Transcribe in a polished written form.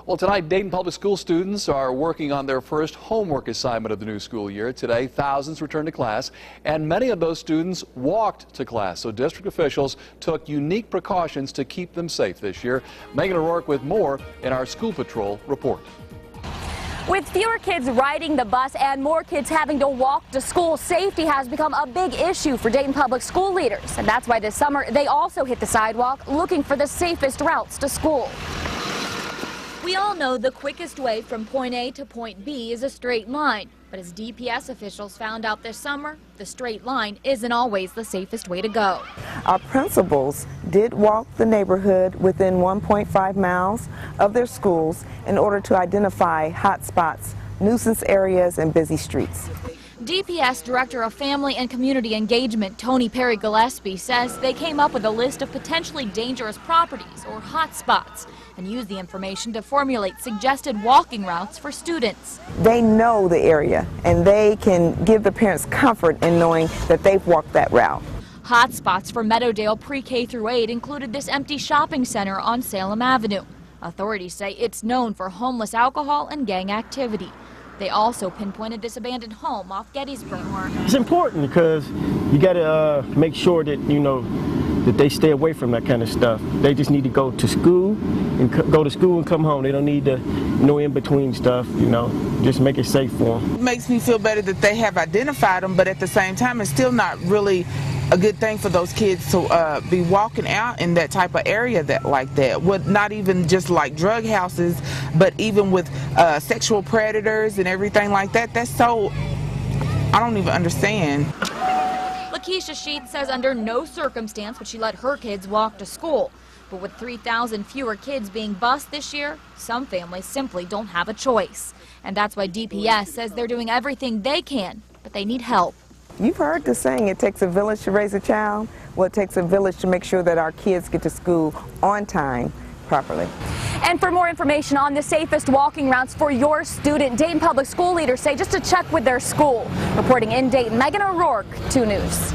Well, tonight, Dayton Public School students are working on their first homework assignment of the new school year. Today, thousands returned to class, and many of those students walked to class. So district officials took unique precautions to keep them safe this year. Megan O'Rourke with more in our School Patrol report. With fewer kids riding the bus and more kids having to walk to school, safety has become a big issue for Dayton Public School leaders. And that's why this summer they also hit the sidewalk looking for the safest routes to school. We all know the quickest way from point A to point B is a straight line. But as DPS officials found out this summer, the straight line isn't always the safest way to go. Our principals did walk the neighborhood within 1.5 miles of their schools in order to identify hot spots, nuisance areas, and busy streets. DPS Director of Family and Community Engagement, Tony Perry Gillespie, says they came up with a list of potentially dangerous properties or hot spots and used the information to formulate suggested walking routes for students. They know the area and they can give the parents comfort in knowing that they've walked that route. Hot spots for Meadowdale pre-K through 8 included this empty shopping center on Salem Avenue. Authorities say it's known for homeless alcohol and gang activity. They also pinpointed this abandoned home off Gettysburg. It's important because you got to make sure that, that they stay away from that kind of stuff. They just need to go to school and come home. They don't need no in-between stuff, just make it safe for them. It makes me feel better that they have identified them, but at the same time, it's still not really a good thing for those kids to be walking out in that type of area like that. With not even just like drug houses, but even with sexual predators and everything like that. That's so, I don't even understand. Lakeisha Sheets says under no circumstance would she let her kids walk to school. But with 3,000 fewer kids being bused this year, some families simply don't have a choice. And that's why DPS says they're doing everything they can, but they need help. You've heard the saying, it takes a village to raise a child. Well, it takes a village to make sure that our kids get to school on time properly. And for more information on the safest walking routes for your student, Dayton Public School leaders say just to check with their school. Reporting in Dayton, Megan O'Rourke, 2 News.